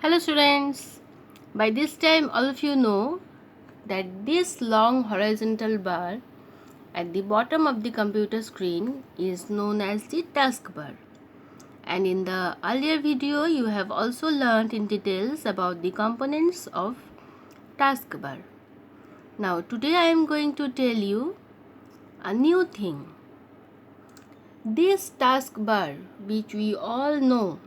Hello students, by this time all of you know that this long horizontal bar at the bottom of the computer screen is known as the taskbar, and in the earlier video you have also learned in details about the components of taskbar. Now today I am going to tell you a new thing. This taskbar, which we all know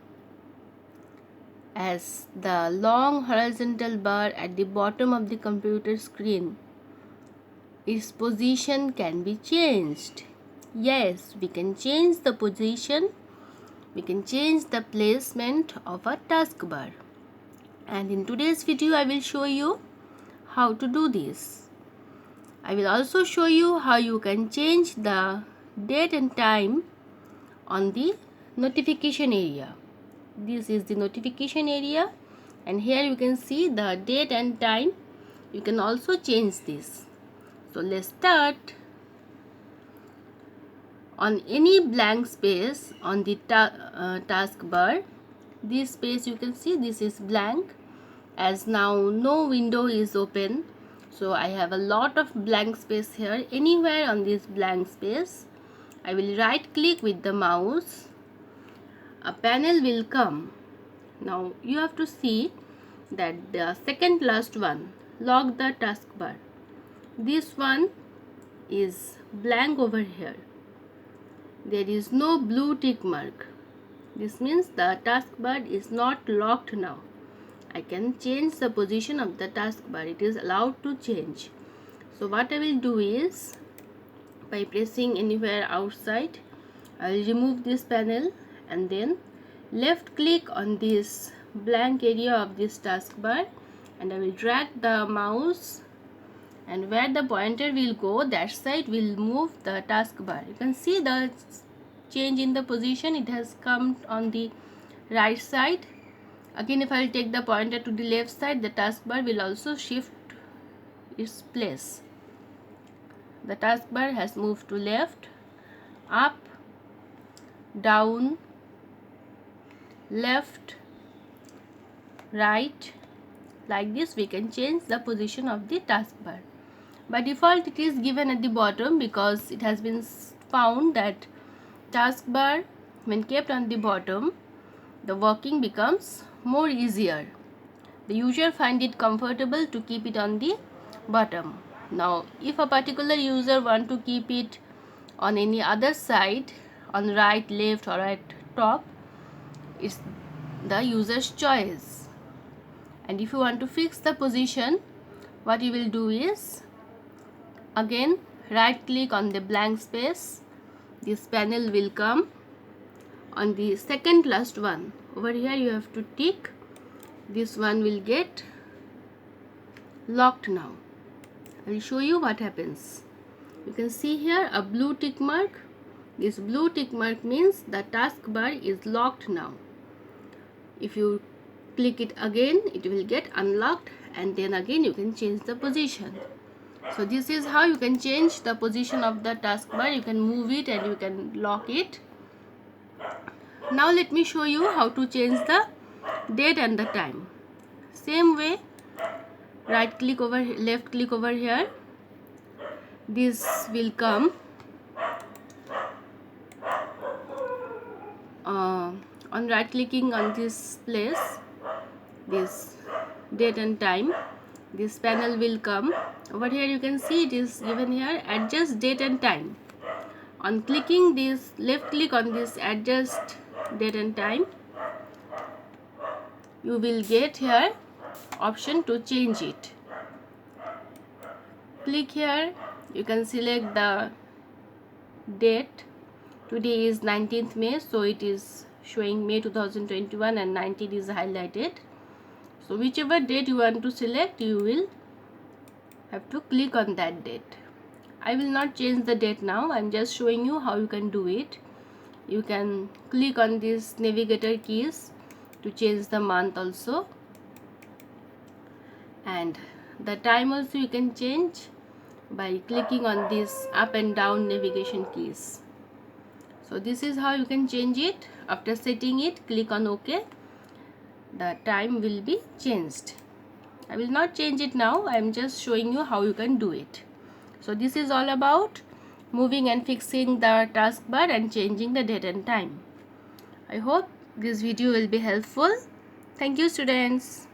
as the long horizontal bar at the bottom of the computer screen, its position can be changed. Yes, we can change the position, we can change the placement of a taskbar. And in today's video I will show you how to do this. I will also show you how you can change the date and time on the notification area. This is the notification area, and here you can see the date and time. You can also change this. So let's start. On any blank space on the taskbar, this space you can see this is blank, as now no window is open, so I have a lot of blank space here. Anywhere on this blank space, I will right click with the mouse. A panel will come. Now you have to see that the second last one, lock the taskbar, this one is blank over here. There is no blue tick mark. This means the taskbar is not locked now. I can change the position of the taskbar. It is allowed to change. So what I will do is, by pressing anywhere outside, I will remove this panel and then left click on this blank area of this taskbar, and I will drag the mouse, and where the pointer will go, that side will move the taskbar. You can see the change in the position. It has come on the right side. Again, if I will take the pointer to the left side, the taskbar will also shift its place. The taskbar has moved to left, up, down, left, right. Like this we can change the position of the taskbar. By default it is given at the bottom because it has been found that taskbar, when kept on the bottom, the working becomes more easier. The user find it comfortable to keep it on the bottom. Now if a particular user want to keep it on any other side, on right, left or at top, it's the user's choice. And if you want to fix the position, what you will do is, again right click on the blank space, this panel will come. On the second last one over here you have to tick, this one will get locked now. I will show you what happens. You can see here a blue tick mark. This blue tick mark means the taskbar is locked now. If you click it again, it will get unlocked, and then again you can change the position. So this is how you can change the position of the taskbar. You can move it and you can lock it. Now let me show you how to change the date and the time. Same way, right click over, left click over here, this will come. On right clicking on this place, this date and time, this panel will come. Over here you can see it is given here, adjust date and time. On clicking this, left click on this adjust date and time, you will get here option to change it. Click here, you can select the date. Today is 19th May, so it is showing May 2021 and 19 is highlighted. So whichever date you want to select, you will have to click on that date. I will not change the date now, I am just showing you how you can do it. You can click on these navigator keys to change the month also, and the time also you can change by clicking on these up and down navigation keys. So this is how you can change it. After setting it, click on OK. the time will be changed. I will not change it now. I am just showing you how you can do it. So this is all about moving and fixing the taskbar and changing the date and time. I hope this video will be helpful. Thank you, students.